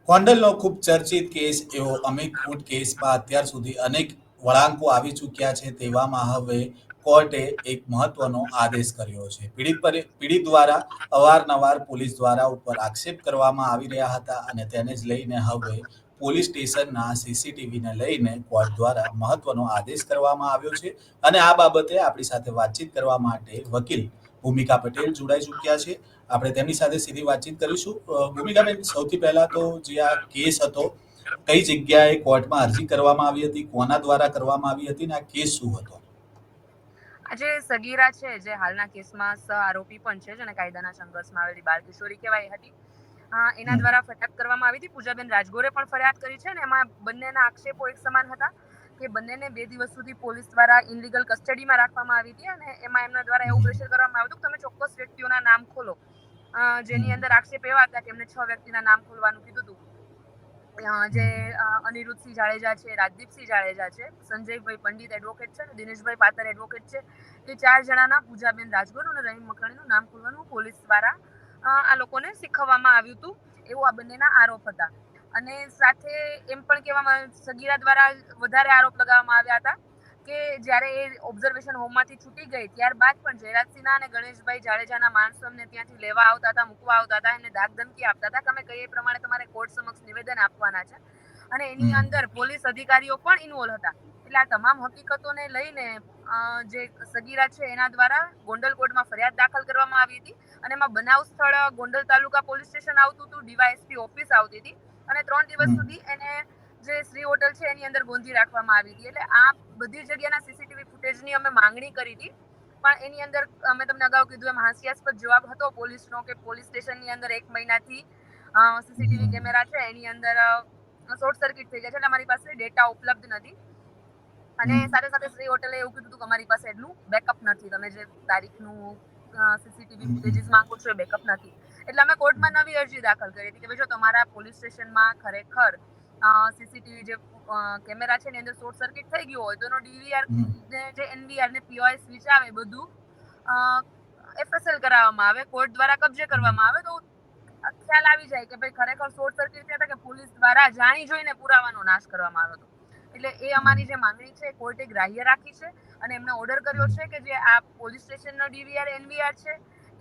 ગોંડલનો ખૂબ ચર્ચિત કેસ એવો અમિત કૂટ કેસમાં અત્યાર સુધી અનેક વળાંકો આવી ચૂક્યા છે. તેવામાં હવે કોર્ટે એક મહત્વનો આદેશ કર્યો છે. પીડિત દ્વારા અવારનવાર પોલીસ દ્વારા ઉપર આક્ષેપ કરવામાં આવી રહ્યા હતા અને તેને જ લઈને હવે પોલીસ સ્ટેશનના સીસીટીવીને લઈને કોર્ટ દ્વારા મહત્વનો આદેશ કરવામાં આવ્યો છે. અને આ બાબતે આપણી સાથે વાતચીત કરવા માટે વકીલ ભૂમિકા પટેલ જોડાઈ ચૂક્યા છે. આપણે તેમની સાથે સીધી વાતચીત કરીશું. ભૂમિકાબેન, સૌથી પહેલા તો જે આ કેસ હતો, કઈ જગ્યાએ કોર્ટમાં અરજી કરવામાં આવી હતી, કોના દ્વારા કરવામાં આવી હતી, અને આ કેસ શું હતો? આજે સગીરા છે જે હાલના કેસમાં સહ આરોપી પણ છે, જેને કાયદાના સંઘર્ષમાં આવેલી બાળ કિશોરી કહેવાય હતી, એના હમ. દ્વારા ફરિયાદ કરવામાં આવી હતી. પૂજાબેન રાજગોરે પણ ફરિયાદ કરી છે અને એમાં બંનેના આક્ષેપો એક સમાન હતા કે બંનેને 2 દિવસ સુધી પોલીસ દ્વારા ઇનલીગલ કસ્ટડીમાં રાખવામાં આવી હતી અને એમાં એમના દ્વારા એવું હમ. પ્રેશર કરવામાં આવ્યું કે તમે ચોક્કસ વ્યક્તિઓના નામ ખોલો, જેની હમ. અંદર આક્ષેપ એવા હતા કે એમને 6 વ્યક્તિના નામ ખોલવાનું કીધું હતું. જે હમ. અનિરુદ્ધસિંહ જાડેજા છે, રાજદીપસિંહ જાડેજા છે, સંજયભાઈ પંડિત એડવોકેટ છે અને દિનેશભાઈ પાતર એડવોકેટ છે. એ 4 જણાના પૂજાબેન રાજગોર અને રહીમ મકરાણીનું નામ ખોલવાનું પોલીસ દ્વારા આ લોકોને શીખવવામાં આવ્યું હતું, એવું આ બંનેના આરોપ હતા. અને સાથે એમ પણ કહેવામાં સગીરા દ્વારા વધારે આરોપ લગાવવામાં આવ્યા હતા કે જ્યારે એ ઓબ્ઝર્વેશન હોમમાંથી છૂટી ગઈ ત્યારબાદ પણ જયરાજસિંહના અને ગણેશભાઈ જાડેજાના માણસો એમને ત્યાંથી લેવા આવતા હતા, મૂકવા આવતા હતા, એમને ધાક ધમકી આપતા હતા કે અમે કહીએ એ પ્રમાણે તમારે કોર્ટ સમક્ષ નિવેદન આપવાના છે. અને એની હમ. અંદર પોલીસ અધિકારીઓ પણ ઇન્વોલ્વ હતા. એટલે આ તમામ હકીકતોને લઈને જે સગીરા છે એના દ્વારા ગોંડલ કોર્ટમાં ફરિયાદ દાખલ કરવામાં આવી હતી અને એમાં બનાવ સ્થળ ગોંડલ તાલુકા પોલીસ સ્ટેશન આવતું હતું, ડીવાયએસપી ઓફિસ આવતી હતી અને 3 દિવસ હમ. સુધી એને જે શ્રી હોટલ છે એની અંદર ગોંધી રાખવામાં આવી હતી. એટલે આ બધી જગ્યાના સીસીટીવી ફૂટેજની અમે માંગણી કરી હતી, પણ એની અંદર અમે તમને અગાઉ કીધું એમ હાસ્યાસ્પદ જવાબ હતો પોલીસનો કે પોલીસ સ્ટેશનની અંદર 1 મહિનાથી સીસીટીવી હમ. કેમેરા છે એની અંદર શોર્ટ સર્કિટ થઈ જાય છે એટલે અમારી પાસે ડેટા ઉપલબ્ધ નથી. અને હમ. સાથે સાથે શ્રી હોટલે એવું કીધું હતું કે અમારી પાસે એટલું બેકઅપ નથી, તમે જે તારીખનું સીસીટીવી હમ. ફૂટેજીસ માંગો છો એ બેકઅપ નથી. એટલે અમે કોર્ટમાં નવી અરજી દાખલ કરી હતી કે જો તમારા પોલીસ સ્ટેશનમાં ખરેખર સીસીટીવી જે કેમેરા છે એની અંદર શોર્ટ સર્કિટ થઈ ગયું હોય તો એનો ડીવીઆર હમ. ને જે એનવીઆર ને પીઓઆઈ સ્વિચ આવે બધું એફએસએલ કરાવવામાં આવે, કોર્ટ દ્વારા કબજે કરવામાં આવે તો ખ્યાલ આવી જાય કે ભાઈ ખરેખર શોર્ટ સર્કિટ થયા હતા કે પોલીસ દ્વારા જાણી જોઈને પુરાવાનો નાશ કરવામાં આવ્યો હતો. એટલે એ અમારી જે માંગણી છે કોર્ટે ગ્રાહ્ય રાખી છે અને એમને ઓર્ડર કર્યો છે કે જે આ પોલીસ સ્ટેશનનો ડીવીઆર એનવીઆર છે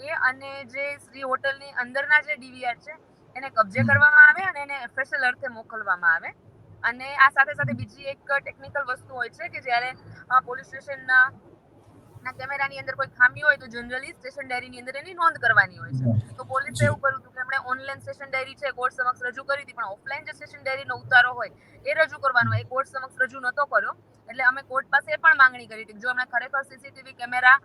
એ અને જે શ્રી હોટલની અંદરના જે ડીવીઆર છે એને કબજે હમ. કરવામાં આવે અને એને એફએસએલ અર્થે મોકલવામાં આવે. અને આ સાથે સાથે બીજી એક ટેકનિકલ વસ્તુ હોય છે કે જ્યારે પોલીસ સ્ટેશનના કેમેરાની અંદર કોઈ ખામી હોય તો જનરલી સ્ટેશન ડાયરીની અંદર એની નોંધ કરવાની હોય છે. તો પોલીસે જી. એવું કર્યું હતું કે એમણે ઓનલાઈન સ્ટેશન ડાયરી છે કોર્ટ સમક્ષ રજૂ કરી હતી, પણ ઓફલાઈન જે સ્ટેશન ડાયરીનો ઉતારો હોય એ રજૂ કરવાનો એ કોર્ટ સમક્ષ રજૂ નતો કર્યો. એટલે અમે કોર્ટ પાસે એ પણ માંગણી કરી હતી કે જો એમણે ખરેખર સીસીટીવી કેમેરા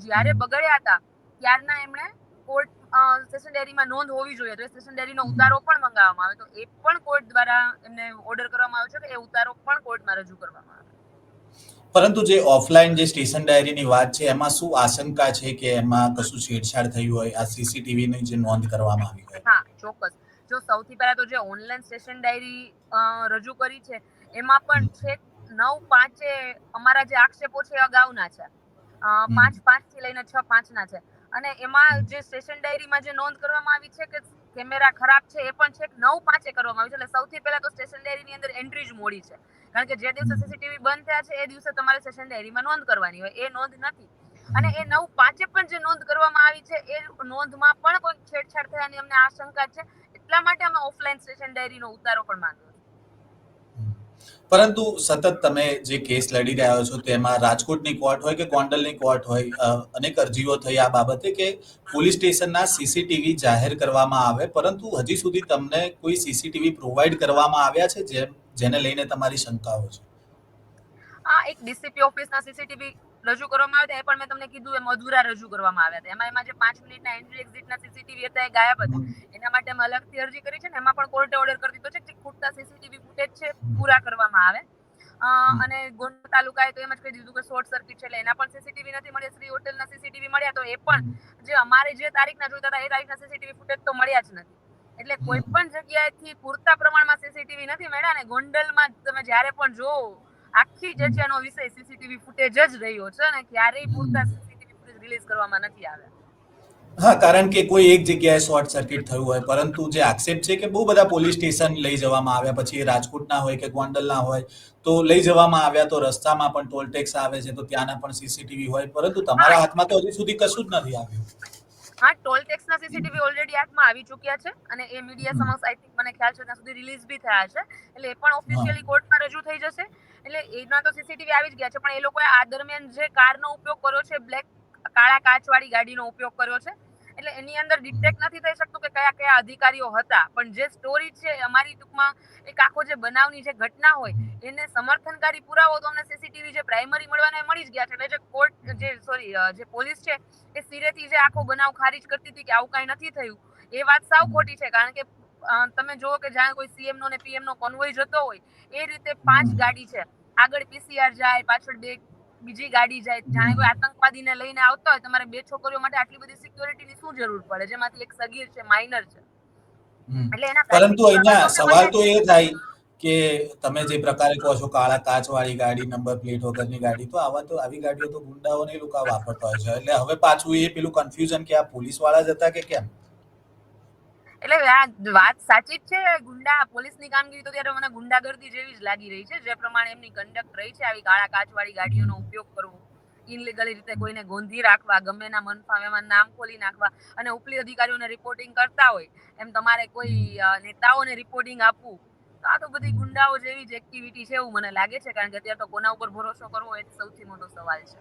જ્યારે બગડ્યા હતા ત્યારના એમણે કોર્ટ સ્ટેશન ડાયરીમાં નોંધ હોવી જોઈએ, તો એ સ્ટેશન ડાયરીનો ઉતારો પણ મંગાવવામાં આવે, તો એ પણ કોર્ટ દ્વારા એમને ઓર્ડર કરવામાં આવ્યો છે કે એ ઉતારો પણ કોર્ટમાં રજૂ કરવામાં આવે. પરંતુ જે ઓફલાઈન જે સ્ટેશન ડાયરીની વાત છે, એમાં શું આશંકા છે કે એમાં કશું છેડછાડ થયું હોય આ સીસીટીવીની જે નોંધ કરવામાં આવી હોય? હા, ચોક્કસ. જો સૌથી પહેલા તો જે ઓનલાઈન સ્ટેશન ડાયરી રજૂ કરી છે એમાં પણ છેક 9/5 અમારા જે આક્ષેપો છે અગાઉના છે, હમ. 5/5 થી લઈને 6/5 છે. અને એમાં જે સ્ટેશન ડાયરીમાં જે નોંધ કરવામાં આવી છે કે કેમેરા ખરાબ છે એ પણ છેક 9/5 કરવામાં આવી છે. એટલે સૌથી પહેલા તો સ્ટેશન ડાયરીની અંદર એન્ટ્રી જ મોડી છે, કારણ કે જે દિવસે સીસીટીવી બંધ થયા છે એ દિવસે તમારે સ્ટેશન ડાયરીમાં નોંધ કરવાની હોય, એ નોંધ નથી. અને એ 9/5 પણ જે નોંધ કરવામાં આવી છે એ નોંધમાં પણ કોઈ છેડછાડ થયાની અમને આશંકા છે. એટલા માટે અમે ઓફલાઈન સ્ટેશન ડાયરીનો ઉતારો પણ માંગ્યો છે. પરંતુ સતત તમે જે કેસ લડી રહ્યા છો તેમાં રાજકોટની કોર્ટ હોય કે ગોંડલની કોર્ટ હોય, અનેક અરજીઓ થઈ આ બાબતે કે પોલીસ સ્ટેશનના સીસીટીવી જાહેર કરવામાં આવે, પરંતુ હજી સુધી તમને કોઈ સીસીટીવી પ્રોવાઈડ કરવામાં આવ્યા છે જેને લઈને તમારી શંકાઓ છે? એક ડીસીપી ઓફિસના સીસીટીવી રજૂ કરવામાં આવ્યા હતા, એ પણ મેં તમને કીધું એમ અધૂરા રજૂ કરવામાં આવ્યા હતા. એમાં જે 5 મિનિટના એન્ટ્રી એક્ઝિટના સીસીટીવી હતા એ ગાયબ હતા. એના માટે અમે અલગથી અરજી કરી છે ને એમાં પણ કોર્ટે ઓર્ડર કરી દીધો છે કે ખૂટતા સીસીટીવી ફૂટેજ છે પૂરા કરવામાં આવે. અને ગોંડલ તાલુકાએ તો એમ જ કહી દીધું કે શોર્ટ સર્કિટ છે એટલે એના પણ સીસીટીવી નથી મળ્યા. શ્રી હોટલના સીસીટીવી મળ્યા તો એ પણ જે અમારે જે તારીખના જોઈતા હતા એ તારીખના સીસીટીવી ફૂટેજ તો મળ્યા જ નથી. એટલે કોઈ પણ જગ્યાએથી પૂરતા પ્રમાણમાં સીસીટીવી નથી મળ્યા ને ગોંડલમાં તમે જ્યારે પણ જોવો આખી જગ્યાનો વિષય સીસીટીવી ફૂટેજ જ રહ્યો છે અને ક્યારેય પૂરતા સીસીટીવી ફૂટેજ રિલીઝ કરવામાં નથી આવ્યા. હા, કારણ કે કોઈ એક જગ્યાએ શોર્ટ સર્કિટ થયું હોય, પરંતુ જે આક્ષેપ છે કે બહુ બધા પોલીસ સ્ટેશન લઈ જવામાં આવ્યા, પછી એ રાજકોટના હોય કે ગોંડલના હોય, તો લઈ જવામાં આવ્યા તો રસ્તામાં પણ ટોલ ટેક્સ આવે છે, તો ત્યાંના પણ સીસીટીવી હોય, પરંતુ હા તમારા હાથમાં તો હજી સુધી કશું જ નથી આવ્યું. હા, ટોલ ટેક્સના સીસીટીવી ઓલરેડી હાથમાં આવી ચૂક્યા છે અને એ મીડિયા હમ. સમક્ષ આઈ થિંક મને ખ્યાલ છે ત્યાં સુધી રિલીઝ બી થયા છે. એટલે એ પણ હા. ઓફિશિયલી કોર્ટમાં રજૂ થઈ જશે. એટલે એના તો સીસીટીવી આવી જ ગયા છે, પણ એ લોકોએ આ દરમિયાન જે કારનો ઉપયોગ કર્યો છે, કાળા કાચવાળી ગાડીનો ઉપયોગ કર્યો છે. એટલે એની અંદર ડિટેક્ટ નથી થઈ શકતું કે કયા કયા અધિકારીઓ હતા, પણ જે સ્ટોરી છે અમારી ટૂંકમાં એક આખો જે બનાવની જે ઘટના હોય એને સમર્થનકારી પુરાવો તો અમને સીસીટીવી જે પ્રાઇમરી મળવાના મળી જ ગયા છે. એટલે જે કોર્ટ જે સોરી જે પોલીસ છે એ સિરેથી જે આખો બનાવ ખારીજ કરતી હતી કે આવું કઈ નથી થયું, એ વાત સાવ ખોટી છે. કારણ કે તમે જુઓ કે જાણે કોઈ સીએમ નો ને પીએમ નો કોન્વોય જતો હોય એ રીતે 5 ગાડી છે, આગળ પીસીઆર જાય, પાછળ બીજી ગાડી જાય, જાણે કોઈ આતંકવાદીને લઈને આવતા હોય. તમારે 2 છોકરીઓ માટે આટલી બધી સિક્યોરિટીની શું જરૂર પડે, જેમાંથી એક સગીર છે, માઇનર છે. હમ. એટલે એના પરંતુ પ્રાઇમરી પુરાવા અહીંયા તો અમને સવાલ મળ્યા તો જ એ છે. થાય કે તમે જે પ્રકારે કહો છો કાળા કાચવાળી ગાડી, નંબર પ્લેટ વગરની ગાડી, તો આવી ગાડીઓ તો ગુંડાઓને એ લોકો વાપરતા હોય છે. એટલે હવે પાછું એ પેલું કન્ફ્યુઝન કે આ પોલીસ વાળા જ હતા કે કેમ? એટલે આ વાત સાચી જ છે. પોલીસની કામગીરી તો ત્યારે મને ગુંડાગર્દી જેવી જ લાગી રહી છે. જે પ્રમાણે એમની કંડક્ટ રહી છે, આવી કાળા કાચવાળી ગાડીઓનો ઉપયોગ કરવો, ઇનલીગલી રીતે કોઈને ગોંધી રાખવા, ગમે એના મન ફાવે એમાં નામ ખોલી નાખવા અને ઉપલી અધિકારીઓને રિપોર્ટિંગ કરતા હોય એમ તમારે કોઈ નેતાઓને રિપોર્ટિંગ આપવું. તો આ તો બધી ગુંડાઓ જેવી જ એક્ટિવિટી છે એવું મને લાગે છે. કારણ કે અત્યારે તો કોના ઉપર ભરોસો કરવો એ સૌથી મોટો સવાલ છે.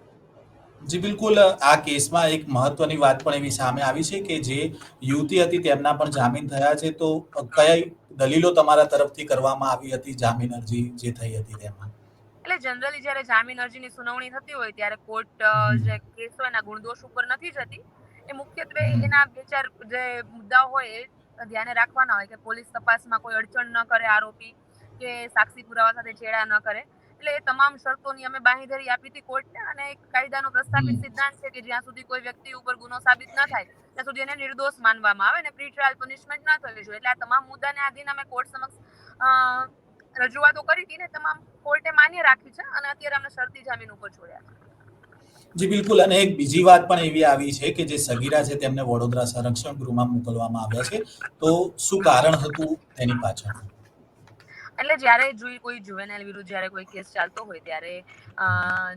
જી બિલકુલ, આ કેસમાં એક મહત્વની વાત પણ એવી સામે આવી છે કે જે યુવતી હતી તેમના પણ જામીન થયા છે. તો કઈ દલીલો તમારા તરફથી કરવામાં આવી હતી જામીન અરજી જે થઈ હતી તેમાં? એટલે જનરલી જયારે જામીન અરજીની સુનાવણી થતી હોય ત્યારે કોર્ટ જે કેસ હોય એના ગુણદોષ ઉપર નથી જતી. એ મુખ્યત્વે એના બે ચાર જે મુદ્દાઓ હોય એ ધ્યાને રાખવાના હોય કે પોલીસ તપાસમાં કોઈ અડચણ ન કરે આરોપી, કે સાક્ષી પુરાવા સાથે ચેડા ન કરે. એટલે એ તમામ શરતોની અમે બાંહેધરી આપી હતી કોર્ટને. અને એક કાયદાનો પ્રસ્થાપિત સિદ્ધાંત છે કે જ્યાં સુધી કોઈ વ્યક્તિ ઉપર ગુનો સાબિત ન થાય ત્યાં સુધી એને નિર્દોષ માનવામાં આવે અને પ્રી ટ્રાયલ પનિશમેન્ટ ના થવી જોઈએ. એટલે આ તમામ મુદ્દાને આધીન અમે કોર્ટ સમક્ષ રજૂઆતો કરી હતી ને તમામ કોર્ટે માન્ય રાખી છે અને અત્યારે અમને શરતી જામીન ઉપર છોડ્યા છે. જી બિલકુલ, અને એક બીજી વાત પણ એવી આવી છે કે જે સગીરા છે તેમને વડોદરા સંરક્ષણ ગૃહમાં મોકલવામાં આવ્યા છે. તો શું કારણ હતું તેની પાછળ? એટલે જ્યારે કોઈ જુવેનાઇલ વિરુદ્ધ જ્યારે કોઈ કેસ ચાલતો હોય ત્યારે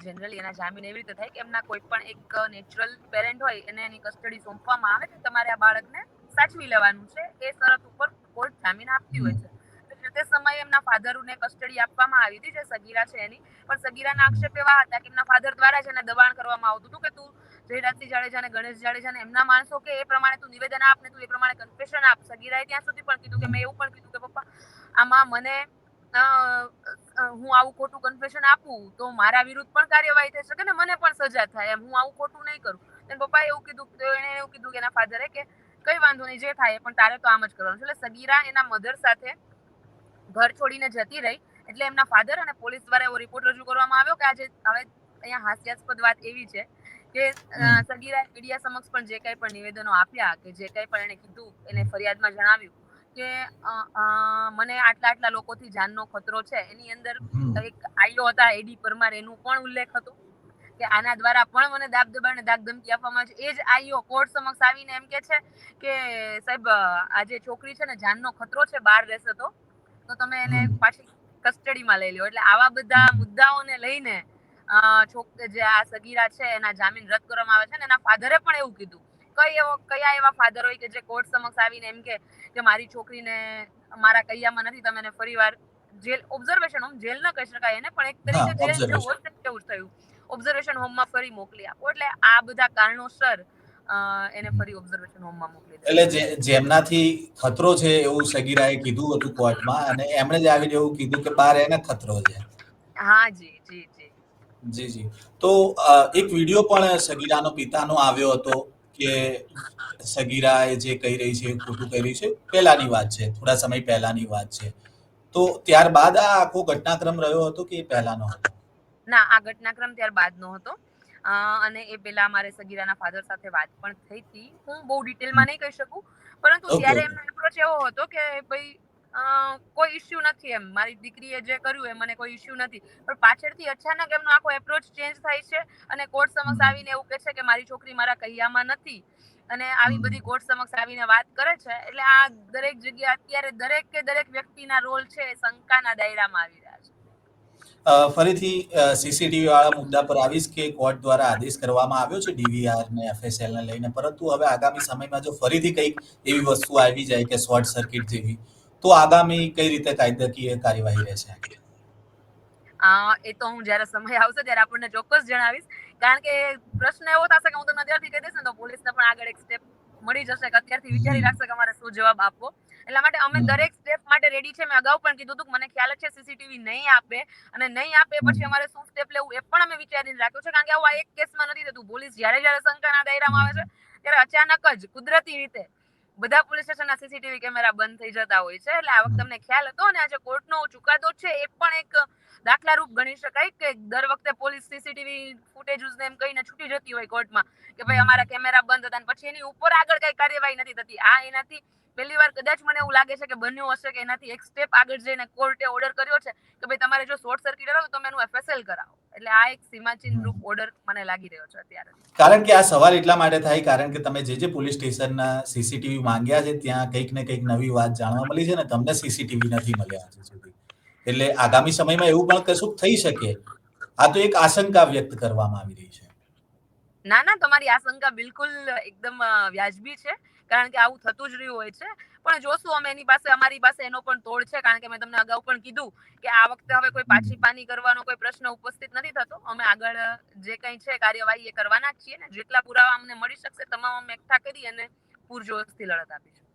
જનરલી એના જામીન એવી રીતે થાય કે એમના કોઈ પણ એક નેચરલ પેરેન્ટ હોય એને એની કસ્ટડી સોંપવામાં આવે કે તમારે આ બાળકને સાચવી લેવાનું છે. એ શરત ઉપર કોર્ટ જામીન આપતી હોય છે. તે સમયે એમના ફાધરને કસ્ટડી આપવામાં આવી હતી જે સગીરા છે એની. પણ સગીરાના આક્ષેપ એવા હતા કે એમના ફાધર દ્વારા જ એને દબાણ કરવામાં આવતું હતું કે તું જયરાજસિંહ જાડેજા અને ગણેશ જાડેજા એમના માણસો કે એ પ્રમાણે તું નિવેદન આપ ને તું એ પ્રમાણે કન્ફેશન આપ. સગીરાએ ત્યાં સુધી પણ કીધું કે મેં એવું પણ કીધું કે પપ્પા આમાં મને હું આવું ખોટું કન્ફેશન આપું તો મારા વિરુદ્ધ પણ કાર્યવાહી થઈ શકે ને મને પણ સજા થાય. એમ હું આવું ખોટું નહીં કરું. પપ્પાએ એવું કીધું તો એને એવું કીધું કે એના ફાધરે કે કઈ વાંધો નહીં, જે થાય પણ તારે તો આમ જ કરવાનું છે. એટલે સગીરા એના મધર સાથે ઘર છોડીને જતી રહી. એટલે એમના ફાધર અને પોલીસ દ્વારા એવો રિપોર્ટ રજૂ કરવામાં આવ્યો કે આજે હવે અહીંયા હાસ્યાસ્પદ વાત એવી છે કે સગીરાએ મીડિયા સમક્ષ પણ જે કંઈ પણ નિવેદનો આપ્યા કે જે કંઈ પણ એને કીધું એને ફરિયાદમાં જણાવ્યું કે મને આટલા લોકોથી જાનનો ખતરો છે. એની અંદર એક આઈઓ હતા એડી પરમાર, એનું પણ ઉલ્લેખ હતો કે આના દ્વારા પણ મને દાબ દબાણ ને ધાક ધમકી આપવામાં આવે છે. એ જ આઈઓ કોર્ટ સમક્ષ આવીને એમ કે છે કે સાહેબ આ જે છોકરી છે ને જાનનો ખતરો છે, બહાર રહેશે તો તમે એને પાછી કસ્ટડીમાં લઈ લો. એટલે આવા બધા મુદ્દાઓને લઈને જે આ સગીરા છે એના જામીન રદ કરવામાં આવે છે. ને એના ફાધરે પણ એવું કીધું. કયા એવા ફાધર હોય કે જે કોર્ટ સમક્ષ આવીને એમ કે મારી છોકરીને મારા કૈયામાં નથી, તમે એને ફરીવાર જેલ ઓબ્ઝર્વેશન હોમ, જેલ ન કહી શકાય એને પણ એક હા, તરીકે જેલ જેવું ઓબ્ઝર્વેશન. હોય તેવું જ થયું. ઓબ્ઝર્વેશન હોમમાં ફરી મોકલી આપો. એટલે આ બધા કારણોસર એને ફરી ઓબ્ઝર્વેશન હોમમાં મોકલી એટલે દેવામાં આવ્યા. જેમનાથી ખતરો છે એવું સગીરાએ કીધું હતું કોર્ટમાં, અને એમણે જ આવીને એવું કીધું કે બાર એને ખતરો છે. હા જી જી જી. જી, જી. તો એક વિડીયો પણ સગીરાનો પિતાનો આવ્યો હતો કે સગીરા એ જે કહી રહી છે એ ખોટું કહી રહી છે. પહેલાની વાત છે, થોડા સમય પહેલાની વાત છે. તો ત્યારબાદ આ આખો ઘટનાક્રમ રહ્યો હતો કે એ પહેલાનો હતો? ના, આ ઘટનાક્રમ ત્યારબાદનો હતો. અને એ પેલા અમારે સગીરાના ફાધર સાથે વાત પણ થઈ હતી. હું બહુ ડિટેલમાં નહીં કહી શકું, પરંતુ ઓકે, ત્યારે ઓકે. એમનો એપ્રોચ એવો હતો કે ભાઈ કોઈ ઇશ્યુ નથી એમ. મારી દીકરીએ જે કર્યું એ મને કોઈ ઇશ્યુ નથી. પણ પાછળથી અચાનક એમનો આખો એપ્રોચ ચેન્જ થાય છે અને કોર્ટ સમક્ષ આવીને એવું કહે છે કે મારી છોકરી મારા કૈયામાં નથી. અને આવી બધી કોર્ટ સમક્ષ આવીને વાત કરે છે. એટલે આ દરેક જગ્યા અત્યારે દરેક વ્યક્તિના રોલ છે એ શંકાના દાયરામાં આવી રહ્યા છે. ફરીથી સીસીટીવી વાળા મુદ્દા પર આવીશ કે કોર્ટ દ્વારા આદેશ કરવામાં આવ્યો છે ડીવીઆર ને એફએસએલ ને લઈને, પરંતુ હવે આગામી સમયમાં જો ફરીથી કંઈક એવી વસ્તુ આવી જાય કે શોર્ટ સર્કિટ જેવી, તો આગામી કઈ રીતે કાયદાકીય કાર્યવાહી રહેશે? એ તો હું જ્યારે સમય આવશે ત્યારે આપણને ચોક્કસ જણાવીશ. કારણ કે પ્રશ્ન એવો થશે કે હું તમને અત્યારથી કહી દઈશ ને તો પોલીસને પણ આગળ એક સ્ટેપ મળી જશે કે અત્યારથી વિચારી રાખશે કે અમારે શું જવાબ આપવો. એટલા માટે અમે દરેક સ્ટેપ માટે રેડી છે. મેં અગાઉ પણ કીધું હતું કે મને ખ્યાલ છે સીસીટીવી નહીં આપે અને નહીં આપે પછી અમારે શું સ્ટેપ લેવું એ પણ અમે વિચારીને રાખ્યું છે. કારણ કે આવું આ એક કેસમાં નથી થતું. પોલીસ જ્યારે શંકાના દાયરામાં આવે છે ત્યારે અચાનક જ કુદરતી રીતે બધા પોલીસ સ્ટેશનના સીસીટીવી કેમેરા બંધ થઈ જતા હોય છે. એટલે આ વખતે અમને ખ્યાલ હતો અને આજે કોર્ટનો ચુકાદો છે એ પણ એક દાખલારૂપ ગણી શકાય કે દર વખતે પોલીસ સીસીટીવી ફૂટેજીસ એમ કહીને છૂટી જતી હોય કોર્ટમાં કે ભાઈ અમારા કેમેરા બંધ હતા અને પછી એની ઉપર આગળ કઈ કાર્યવાહી નથી થતી. એનાથી પહેલી વાર કદાચ મને એવું લાગે છે કે બન્યું હશે કે એનાથી એક સ્ટેપ આગળ જઈને કોર્ટે ઓર્ડર કર્યો છે કે ભાઈ તમારે જો શોર્ટ સર્કિટ હતો તો તમે એનું એફએસએલ કરાવો. એટલે આ એક સીમાચિહ્ન રૂપ ઓર્ડર મને લાગી રહ્યો છે અત્યારે. કારણ કે આ સવાલ એટલા માટે થાય કારણ કે તમે જે પોલીસ સ્ટેશનના સીસીટીવી માંગ્યા છે ત્યાં કંઈક ને કંઈક નવી વાત જાણવા મળી છે ને તમને સીસીટીવી નથી મળ્યા હજી સુધી. એટલે આગામી સમયમાં એવું પણ કશું થઈ શકે. આ તો એક આશંકા વ્યક્ત કરવામાં આવી રહી છે. ના, તમારી આશંકા બિલકુલ એકદમ વ્યાજબી છે. કારણ કે આવું થતું જ રહ્યું હોય છે. પણ જોશું અમે અમારી પાસે એનો પણ તોડ છે. કારણ કે મેં તમને અગાઉ પણ કીધું કે આ વખતે હવે કોઈ પાછી પાની કરવાનો કોઈ પ્રશ્ન ઉપસ્થિત નથી થતો. અમે આગળ જે કંઈ છે કાર્યવાહી એ કરવાના જ છીએ ને જેટલા પુરાવા અમને મળી શકશે તમામ અમે એકઠા કરી અને પૂરજોશથી લડત આપીશું.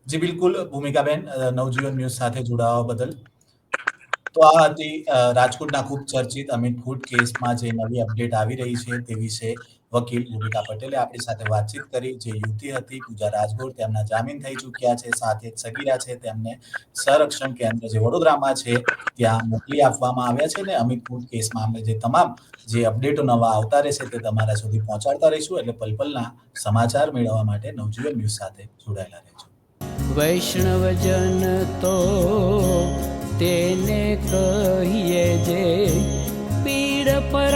જી બિલકુલ ભૂમિકાબેન, નવજીવન ન્યૂઝ સાથે જોડાવા બદલ. તો આ હતી રાજકોટના ખૂબ ચર્ચિત અમિત ફૂડ કેસમાં જે નવી અપડેટ આવી રહી છે તે વિશે વકીલ ભૂમિકા પટેલે આપણી સાથે વાતચીત કરી. જે યુવતી હતી પૂજા રાજગોર, તેમના જામીન થઈ ચૂક્યા છે. સાથે જ સગીરા છે તેમને સંરક્ષણ કેન્દ્ર જે વડોદરામાં છે ત્યાં મોકલી આપવામાં આવ્યા છે. અને અમિત ફૂડ કેસ મામલે જે તમામ જે અપડેટો નવા આવતા રહેશે તે તમારા સુધી પહોંચાડતા રહીશું. એટલે પલપલના સમાચાર મેળવવા માટે નવજીવન ન્યૂઝ સાથે જોડાયેલા રહેજો. વૈષ્ણવજન તો તેને કહીએ જે પીડ પર